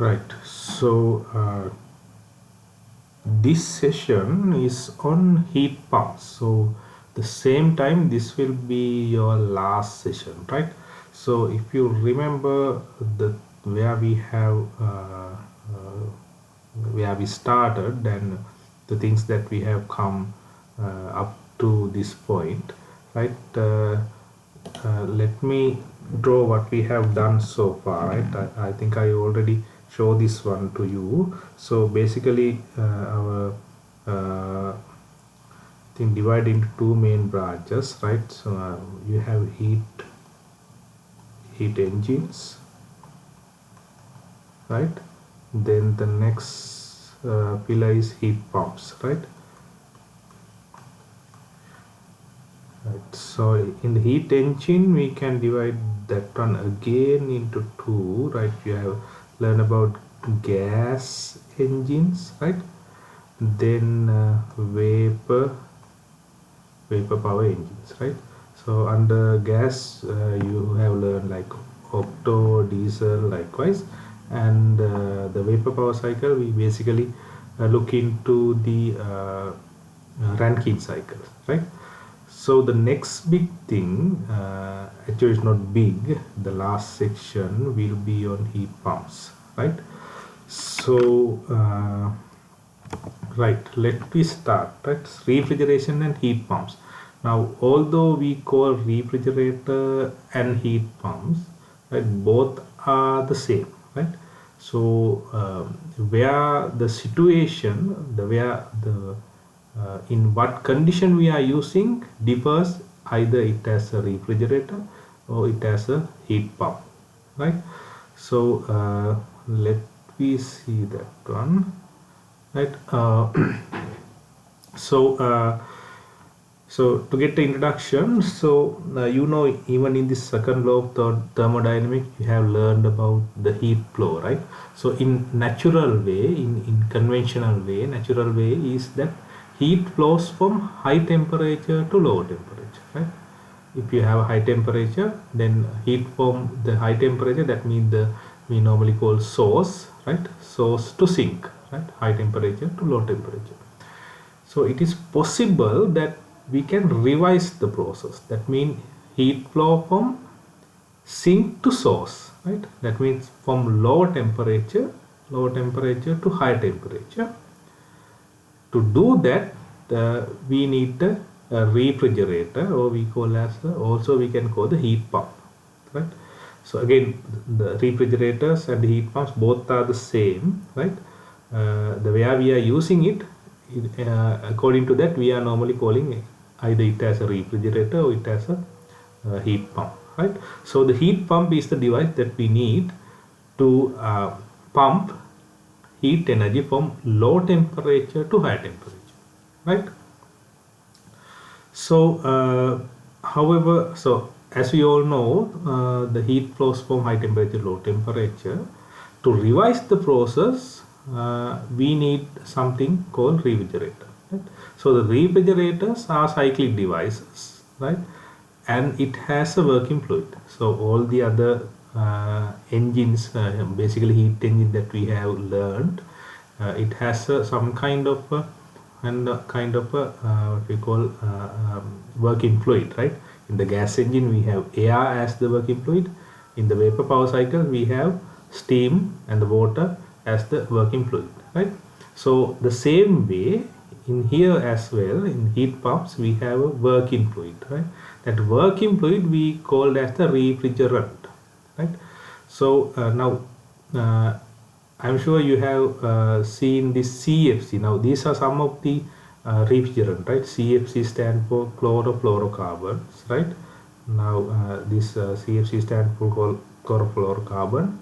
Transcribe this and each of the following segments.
Right. So this session is on heat pumps. So the same time this will be your last session, right? So if you remember the where we have where we started and the things that we have come up to this point, right? Let me draw what we have done so far, right? I think I already show this one to you. So basically our thing divided into two main branches, right? So you have heat engines, right? Then the next pillar is heat pumps, right? Right. So in the heat engine we can divide that one again into two, right? You have learned about gas engines, right? Then vapor power engines, right? So under gas you have learned like octo, diesel, likewise, and the vapor power cycle we basically look into the Rankine cycle, right? So the next big thing, actually it's not big, the last section will be on heat pumps, right? So right, let me start, right? Refrigeration and heat pumps. Now although we call refrigerator and heat pumps, right, both are the same, right? So where the situation, the where the in what condition we are using differs, either it has a refrigerator or it has a heat pump, right? So let me see that one, right? So so to get the introduction, so even in this second law of thermodynamics you have learned about the heat flow, right? So in natural way, in conventional way, natural way is that heat flows from high temperature to low temperature, right? If you have a high temperature, then heat from the high temperature, that means the we normally call source, right? Source to sink, right? High temperature to low temperature. So it is possible that we can revise the process. That means heat flow from sink to source, right? That means from lower temperature to high temperature. To do that, we need a refrigerator, or we call as also we can call the heat pump, right? So again, the refrigerators and the heat pumps both are the same, right? The way we are using it, according to that, we are normally calling either it as a refrigerator or it as a heat pump, right? So the heat pump is the device that we need to pump heat energy from low temperature to high temperature, right? So however, so as we all know, the heat flows from high temperature to low temperature. To revise the process, we need something called refrigerator, right? So the refrigerators are cyclic devices, right? And it has a working fluid. So all the other engines, basically heat engine that we have learned, it has some kind of what we call working fluid, right? In the gas engine we have air as the working fluid. In the vapor power cycle we have steam and the water as the working fluid, right? So the same way in here as well, in heat pumps we have a working fluid, right? That working fluid we called as the refrigerant, right? So now I'm sure you have seen this CFC. Now these are some of the refrigerant, right? CFC stand for chlorofluorocarbons, right? Now this CFC stand for chlorofluorocarbon,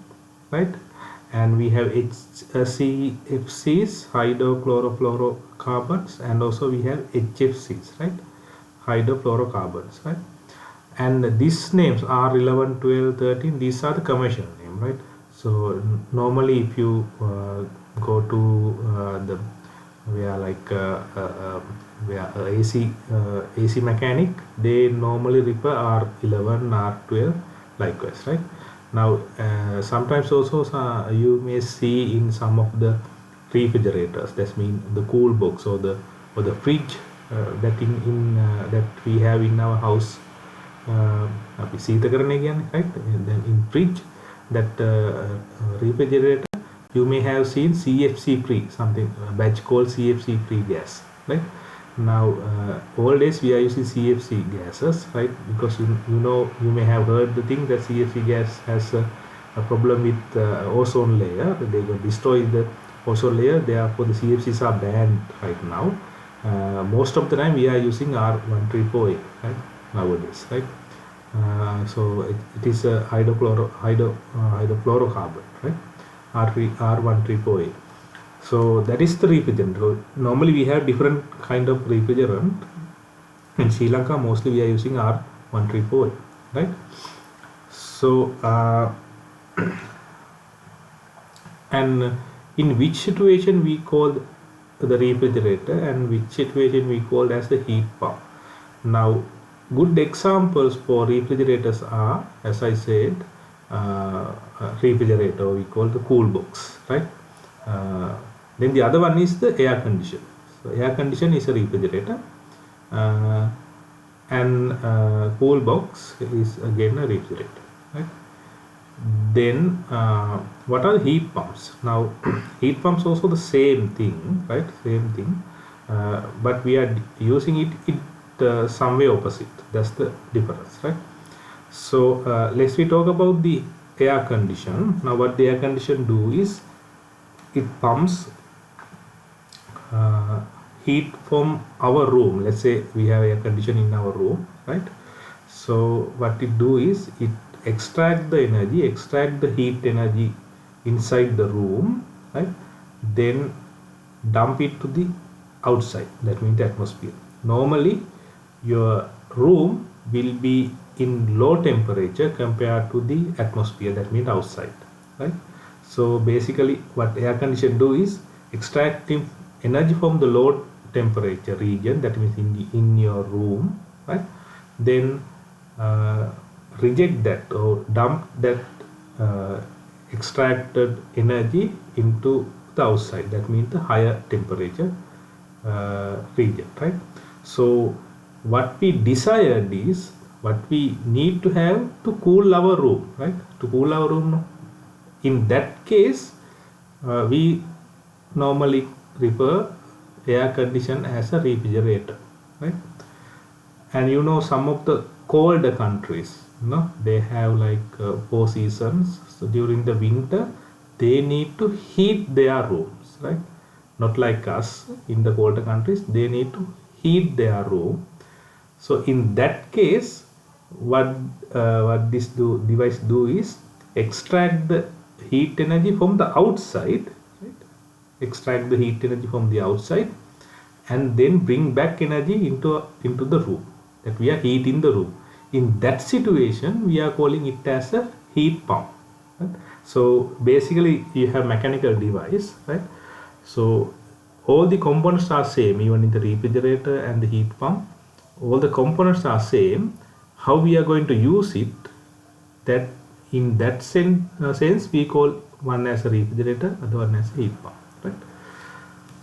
right? And we have HCFCs, hydrochlorofluorocarbons, and also we have HFCs, right? Hydrofluorocarbons, right? And these names are 11, 12, 13, these are the commercial name, right? So normally if you go to the where like where AC mechanic, they normally refer R11, R12, likewise, right? Now sometimes also you may see in some of the refrigerators, that means the cool box or the fridge that that we have in our house, අපි සීතකරණය කියන්නේ, right? And then in fridge, that refrigerator, you may have seen CFC free, something batch called CFC free gas, right? Now all days we are using CFC gases, right? Because you may have heard the thing that CFC gas has a problem with ozone layer. They will destroy the ozone layer, therefore the CFCs are banned right now. Most of the time we are using R134A, right, nowadays, right? So it is a hydrofluorocarbon, right? R134A. So that is the refrigerant. So normally we have different kind of refrigerant. In Sri Lanka mostly we are using R134A, right? So and in which situation we call the refrigerator and which situation we call as the heat pump. Now good examples for refrigerators are, as I said, refrigerator we call the cool box, right? Then the other one is the air conditioner. So air conditioner is a refrigerator, and cool box is again a refrigerator, right? Then what are the heat pumps? Now heat pumps also the same thing, right? Same thing, but we are using it some way opposite. That's the difference, right? So let's we talk about the air condition. Now what the air condition do is it pumps heat from our room. Let's say we have air condition in our room, right? So what it do is it extract the heat energy inside the room, right? Then dump it to the outside, that means the atmosphere. Normally your room will be in low temperature compared to the atmosphere, that means outside, right? So basically what air conditioner do is extracting energy from the low temperature region, that means in your room, right? Then reject that or dump that extracted energy into the outside, that means the higher temperature region, right? So what we desired is what we need to have to cool our room, right? To cool our room, in that case we normally refer air condition as a refrigerator, right? And some of the colder countries, they have like 4 seasons. So during the winter they need to heat their rooms, right? Not like us in the colder countries, they need to heat their room. So in that case what this device do is extract the heat energy from the outside, right? Extract the heat energy from the outside and then bring back energy into the room, that we are heating the room. In that situation we are calling it as a heat pump, right? So basically you have mechanical device, right? So all the components are same, even in the refrigerator and the heat pump, all the components are same. How we are going to use it, that in that sense we call one as a refrigerator, other one as a heat pump, right?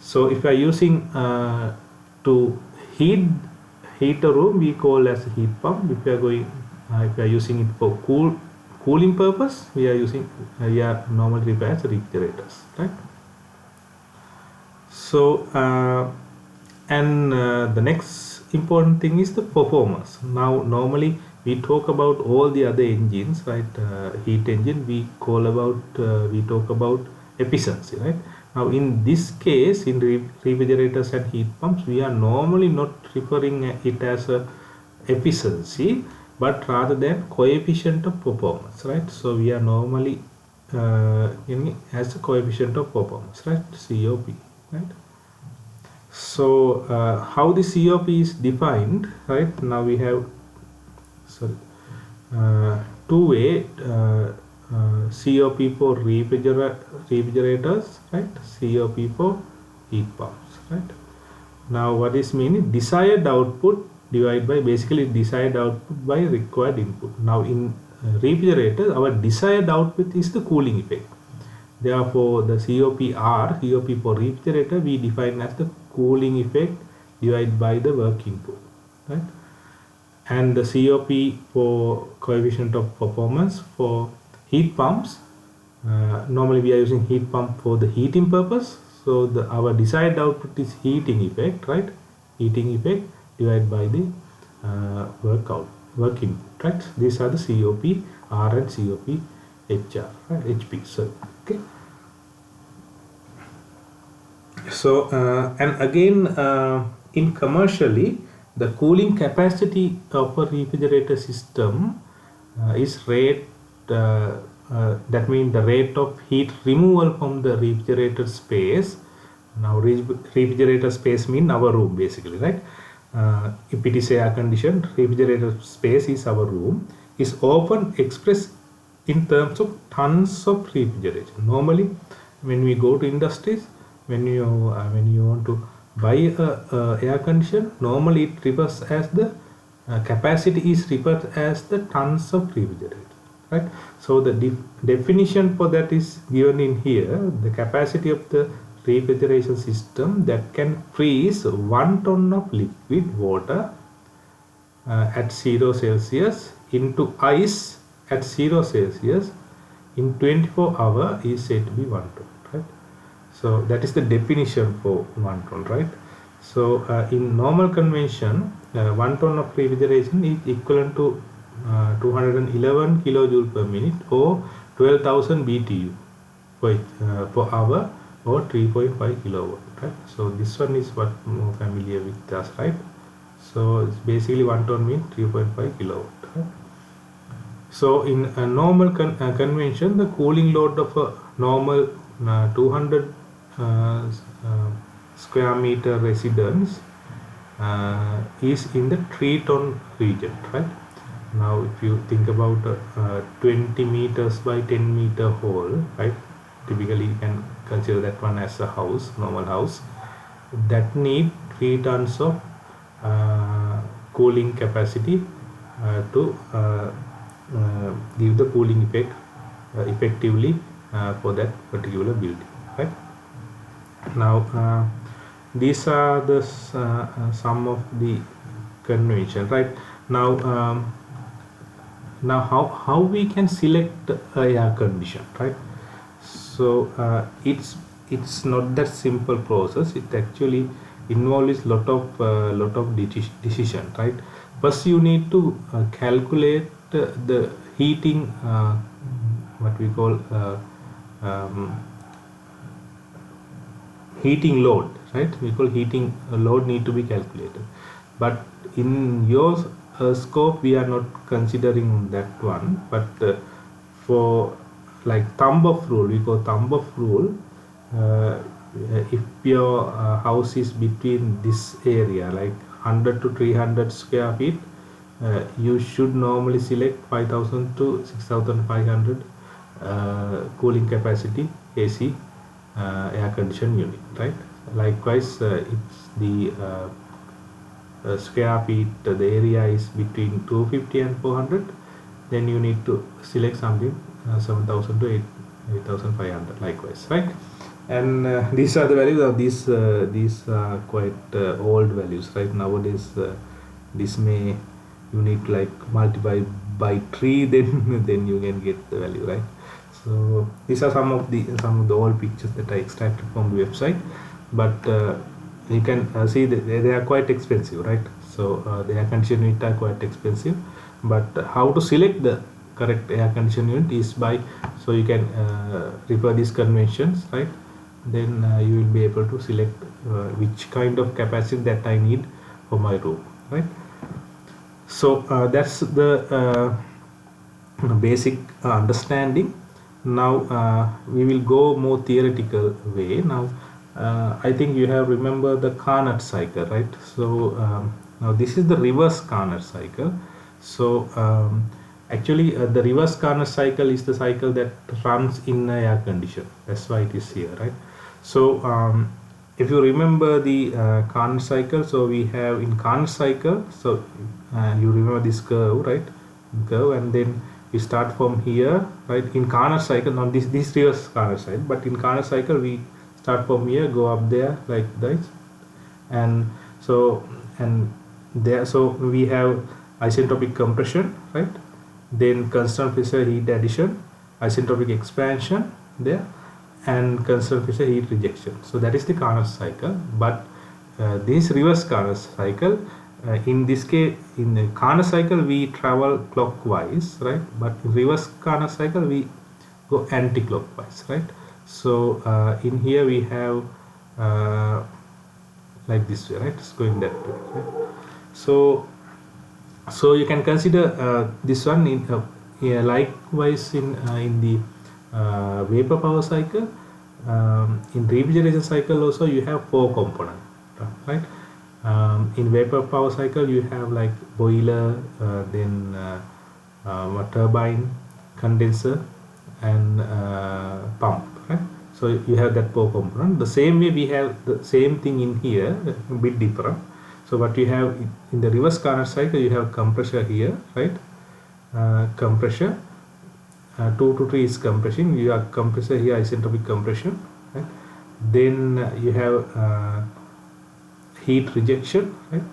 So if you are using to heat a room, we call as a heat pump. If you are using it for cooling purpose, we are normally refer as refrigerators, right? So the next important thing is the performance. Now normally we talk about all the other engines, right? Heat engine we talk about efficiency, right? Now in this case, in refrigerators and heat pumps, we are normally not referring it as a efficiency, but rather than coefficient of performance, right? So we are normally as a coefficient of performance, right? COP, right? So how the COP is defined, right? Now we have two-way COP for refrigerators, right? COP for heat pumps, right? Now what is meaning? Desired output divided by basically desired output by required input. Now in refrigerator, our desired output is the cooling effect. Therefore, the COP for refrigerator, we define as the cooling effect divided by the work input, right? And the COP for coefficient of performance for heat pumps, normally we are using heat pump for the heating purpose. So our desired output is heating effect, right? Heating effect divided by the work input, right? These are the COP R and COP HR, right? HP. So okay. So and again, in commercially, the cooling capacity of a refrigerator system is rate. That means the rate of heat removal from the refrigerator space. Now refrigerator space mean our room basically, right? If it is air conditioned, refrigerator space is our room, is often expressed in terms of tons of refrigeration. Normally when we go to industries, when you want to buy a air condition, normally it refers as the capacity is referred as the tons of refrigerator, right? So the definition for that is given in here. The capacity of the refrigeration system that can freeze 1 ton of liquid water at 0 Celsius into ice at 0 Celsius in 24 hours is said to be 1 ton, right? So that is the definition for 1 ton, right? So in normal convention, 1 ton of refrigeration is equivalent to 211 kilojoule per minute or 12,000 BTU per hour or 3.5 kilowatt, right? So this one is what more familiar with us, right? So it's basically 1 ton means 3.5 kilowatt, right? So in a normal convention, the cooling load of a normal 200 square meter residence is in the 3 ton region, right? Now if you think about 20 meters by 10 meter hall, right? Typically you can consider that one as a house, normal house, that need 3 tons of cooling capacity to give the cooling effect effectively for that particular building, right? Now these are the some of the convention, right? Now how we can select a air condition, right? So it's not that simple process. It actually involves lot of decision, right? First you need to calculate the heating, what we call heating load, right? We call heating load need to be calculated, but in your scope we are not considering that one. But for like thumb of rule, we call thumb of rule, if your house is between this area like 100 to 300 square feet, you should normally select 5,000 to 6,500 cooling capacity AC air condition unit, right? Likewise, it's the square feet, the area is between 250 and 400, then you need to select something 7,000 to 8,500 likewise, right? And these are the values of these are quite old values, right? Nowadays this may, you need to like multiply by 3, then you can get the value, right? So these are some of the old pictures that I extracted from the website, but you can see that they are quite expensive, right? So the air conditioning unit are quite expensive, but how to select the correct air conditioning unit is by, so you can refer these conventions, right? Then you will be able to select which kind of capacity that I need for my room, right? So that's the basic understanding. Now we will go more theoretical way. Now I think you have remember the Carnot cycle, right? So now this is the reverse Carnot cycle. So actually the reverse Carnot cycle is the cycle that runs in an air condition. That's why it is here, right? So if you remember the Carnot cycle, so we have in Carnot cycle, so you remember this curve, right? Curve, and then we start from here, right? In Carnot cycle, not this reverse Carnot cycle, but in Carnot cycle we start from here, go up there like this, and there, so we have isentropic compression, right? Then constant pressure heat addition, isentropic expansion there, and constant pressure heat rejection. So that is the Carnot cycle. But this reverse Carnot cycle, in this case, in the Carnot cycle we travel clockwise, right? But in reverse Carnot cycle we go anti-clockwise, right? So in here we have like this way, right? It's going that way, right? So you can consider this one in yeah, likewise in the vapor power cycle. In refrigeration cycle also you have 4 components, right? In vapor power cycle you have like boiler, then turbine, condenser, and pump, right? So you have that 4 component. The same way we have the same thing in here, a bit different. So what you have in the reverse Carnot cycle, you have compressor here, right? Compressor, 2 to 3 is compression. You have compressor here, isentropic compression, right? Then you have heat rejection, right?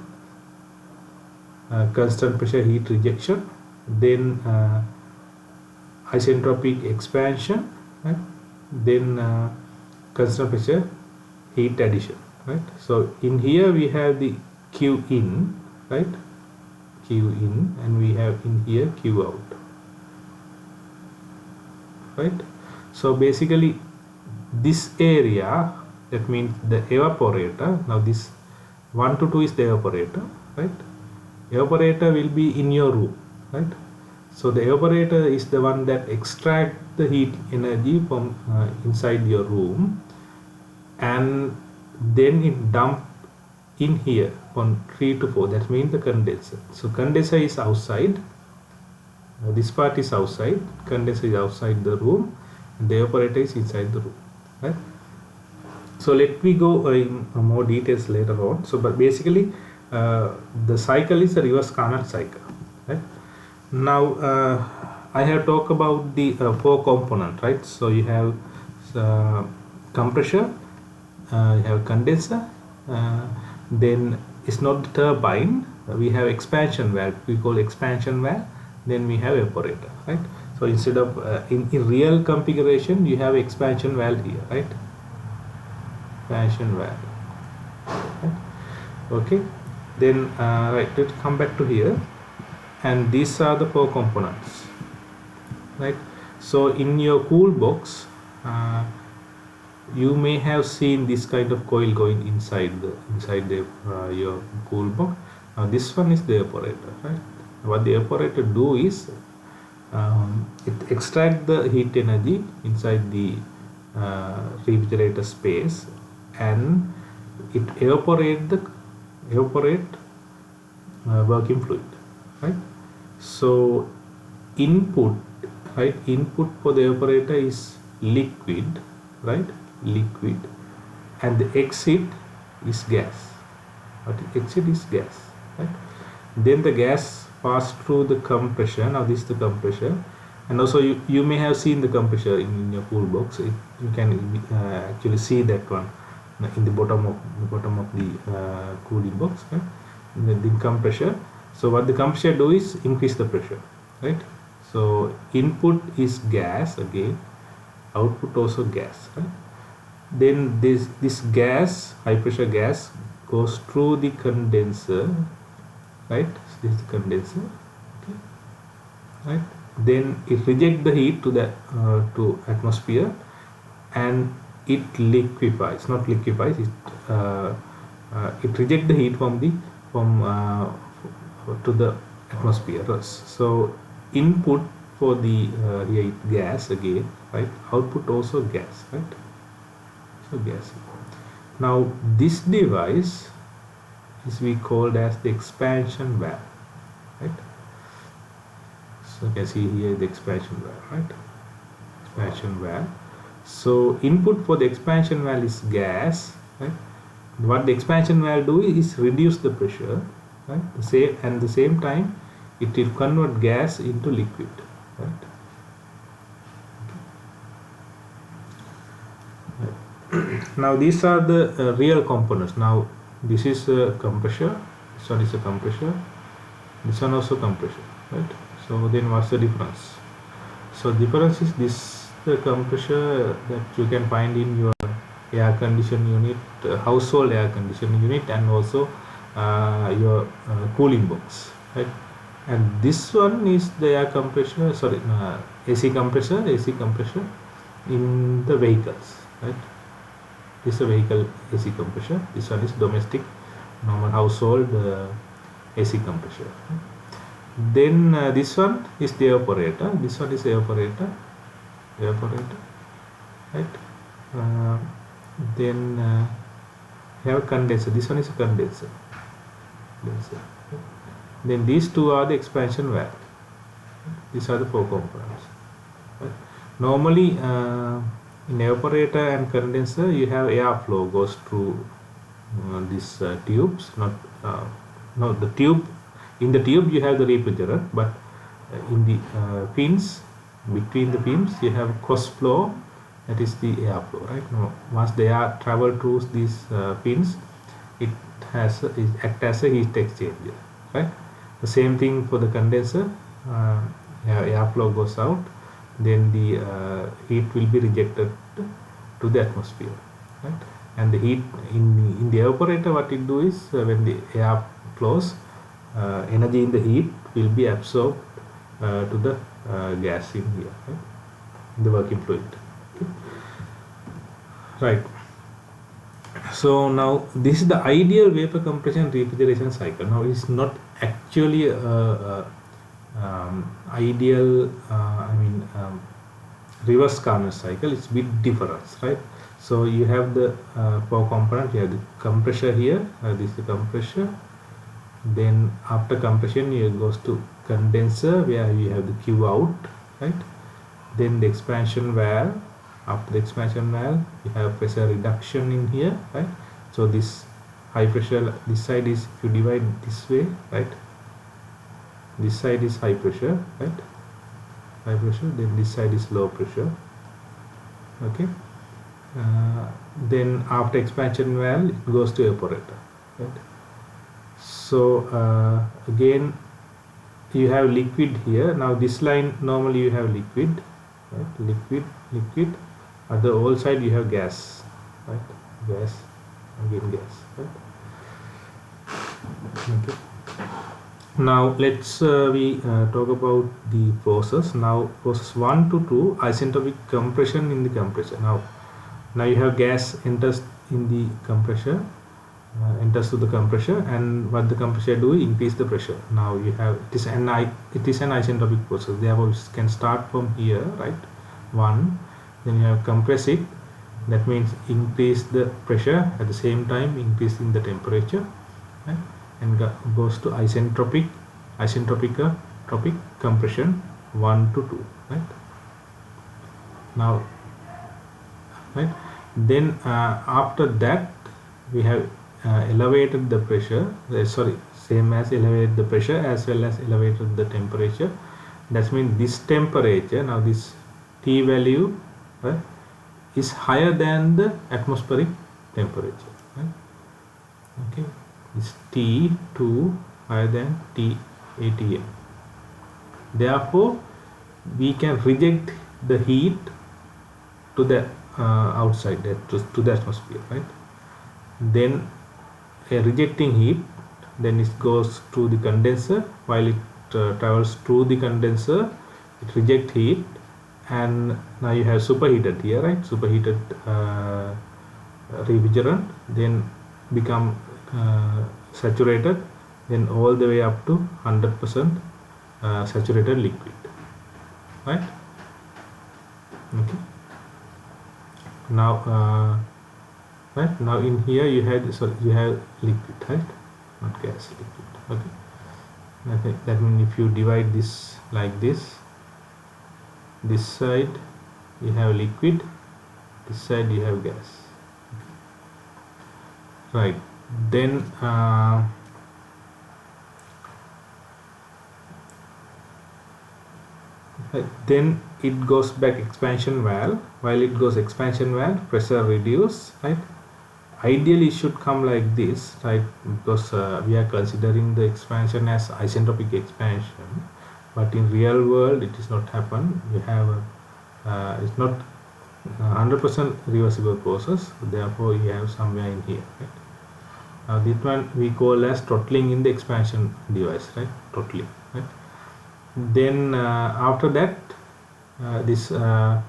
Constant pressure heat rejection. Then isentropic expansion, right? Then constant pressure heat addition, right? So in here we have the Q in, right? Q in, and we have in here Q out, right? So basically this area, that means the evaporator, now this 1 to 2 is the evaporator, right? Evaporator will be in your room, right? So the evaporator is the one that extract the heat energy from inside your room, and then it dump in here from 3 to 4. That means the condenser. So condenser is outside. This part is outside. Condenser is outside the room, and the evaporator is inside the room, right? So let me go in more details later on. So but basically the cycle is a reverse Carnot cycle, right? Now I have talked about the 4 component, right? So you have compressor, you have condenser, then it's not the turbine, we have expansion valve, we call expansion valve, then we have evaporator, right? So instead of in real configuration you have expansion valve here, right? Expansion valve, right? Okay, then right, let's come back to here, and these are the 4 components, right? So in your cool box you may have seen this kind of coil going inside the your cool box. Now this one is the evaporator, right? What the evaporator do is it extract the heat energy inside the refrigerator space, and it evaporate working fluid, right? So input, right? Input for the evaporator is liquid, right? Liquid, and the exit is gas. But exit is gas, right? Then the gas pass through the compressor. Now this is the compressor, and also you may have seen the compressor in your cool box. You can actually see that one in the bottom of the cooling box, right? The compressor. So what the compressor do is increase the pressure, right? So input is gas again, output also gas, right? Then this gas, high pressure gas, goes through the condenser, right? This is the condenser, okay, right? Then it rejects the heat to the to atmosphere, and it liquefies, not liquefies, it rejects the heat from to the atmosphere. So input for the here gas again, right? Output also gas, right? So gas. Now this device is we called as the expansion valve, right? So you can see here the expansion valve, right? Expansion valve. So input for the expansion valve is gas, right? What the expansion valve do is reduce the pressure, right? The same time it will convert gas into liquid, right? Now these are the real components. Now this is a compressor, this one is a compressor, this one also compressor, right? So then what's the difference? So difference is this, the compressor that you can find in your air conditioning unit, household air conditioning unit, and also your cooling box, right? And this one is the air compressor, sorry, AC compressor in the vehicles, right? This is a vehicle AC compressor. This one is domestic, normal household AC compressor. Then this one is the evaporator. This one is evaporator, right? Uh, then we have condenser. This one is a condenser. Then these two are the expansion valve. These are the four components. Right? Normally, in evaporator and condenser, you have airflow goes through these tubes. Not the tube. In the tube, you have the refrigerant, but in the pins, between the pins, you have cross flow. That is the airflow, right? Now, once the air travel through these pins, it act as a heat exchanger, right? The same thing for the condenser. Airflow goes out, then the heat will be rejected to the atmosphere, right? And the heat in the evaporator, what it do is when the air flows, energy in the heat will be absorbed to the gas in here, right? In the working fluid. Okay. Right. So now this is the ideal vapor compression refrigeration cycle. Now it's not actually ideal, reverse Carnot cycle. It's a bit different, right? So you have the four components. You have the compressor here. This is the compressor. Then after compression, it goes to condenser where you have the Q out, right? Then the expansion valve. After the expansion valve, you have pressure reduction in here, right? So this high pressure, this side is, if you divide this way, right? This side is high pressure, right? High pressure. Then this side is low pressure. Okay. Then after expansion valve, it goes to evaporator, right? So again, you have liquid here. Now this line, normally you have liquid, right? Liquid. At the whole side you have gas, right? Gas, again gas, right? Okay. Now let's we talk about the process. Now process 1 to 2, isentropic compression in the compressor. Now you have gas enters in the compressor, enters to the compressor, and what the compressor do, increase the pressure. Now you have, it is an isentropic process. Therefore it can start from here, right? 1, then you have compress it. That means increase the pressure, at the same time increasing the temperature, right? And goes to isentropic compression 1 to 2, right? Now, right, then after that we have elevated the pressure, same as elevated the pressure as well as elevated the temperature. That means this temperature, now this T value, right, is higher than the atmospheric temperature, right? Okay, this T2 higher than T ATM. Therefore we can reject the heat to the outside, to the atmosphere, right? Then rejecting heat, then it goes to the condenser. While it travels through the condenser, it rejects heat, and now you have superheated here, right? Superheated refrigerant, then become saturated, then all the way up to 100% saturated liquid, right? Okay. Now right, now in here you have liquid, right? Not gas, liquid. Okay. That means if you divide this like this side you have liquid, this side you have gas. Right. Then Then it goes back expansion valve. While it goes expansion valve, pressure reduce, right? Ideally it should come like this, right? Because we are considering the expansion as isentropic expansion, but in real world it is not happen. You have it's not 100% reversible process, therefore you have somewhere in here, right? Now this one we call as throttling in the expansion device, right? Throttling, right? Then after that this uh,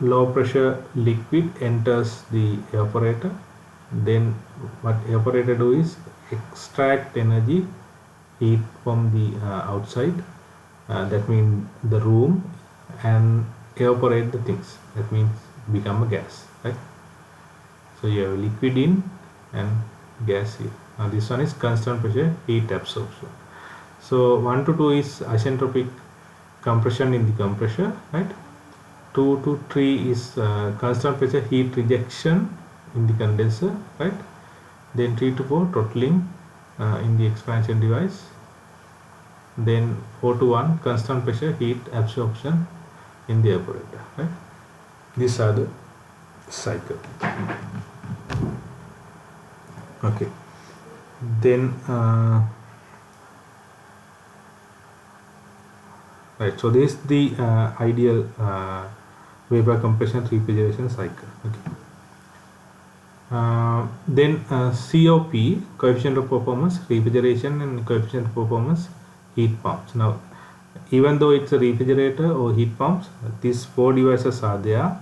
low pressure liquid enters the evaporator. Then what evaporator do is extract energy, heat from the outside, that means the room, and evaporate the things, that means become a gas, right? So you have liquid in and gas here. Now this one is constant pressure heat absorption. So 1 to 2 is isentropic compression in the compressor, right? 2 to 3 is constant pressure heat rejection in the condenser, right? Then 3 to 4 throttling in the expansion device. Then 4 to 1 constant pressure heat absorption in the evaporator, right? These are the cycle. Okay. Then right, so this is the ideal vapor compression refrigeration cycle. Okay. Then COP, coefficient of performance, refrigeration, and coefficient of performance, heat pumps. Now even though it's a refrigerator or heat pumps, these 4 devices are there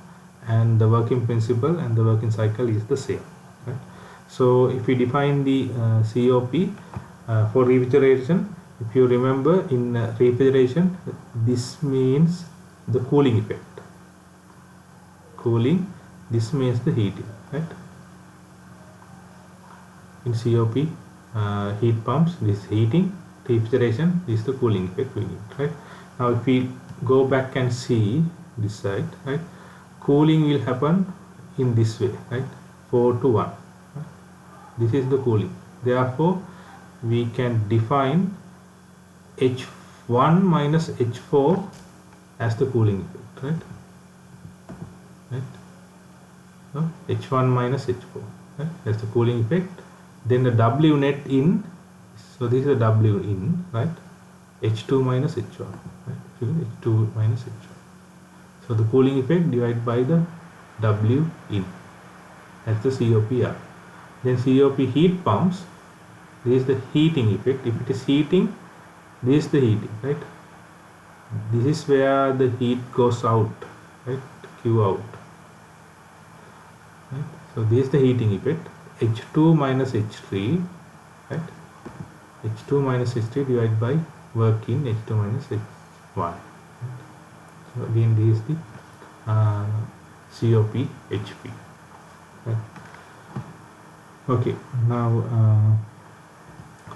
and the working principle and the working cycle is the same, right? So if we define the COP for refrigeration, if you remember in refrigeration, this means the cooling effect. Cooling, this means the heating, right? In COP, heat pumps, this heating, refrigeration, this is the cooling effect we need, right? Now if we go back and see this side, right, cooling will happen in this way, right? 4 to 1, right? This is the cooling. Therefore we can define H1 minus H4 as the cooling effect, right? So H1 minus H4, right? That's the cooling effect. Then the W net in, so this is the W in, right? H2 minus H1, right? H2 minus H1. So the cooling effect divided by the W in, that's the COPR. Then COP heat pumps, this is the heating effect. If it is heating, this is the heating, right? This is where the heat goes out, right? Q out, right? So this is the heating effect. H2 minus H3, right? H2 minus H3 divided by work in H2 minus H1, right? So again this is the COP HP, right? Okay, now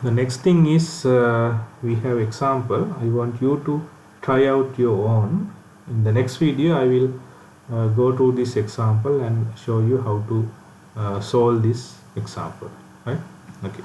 the next thing is we have example. I want you to try out your own. In the next video I will go to this example and show you how to solve this example, right? Okay.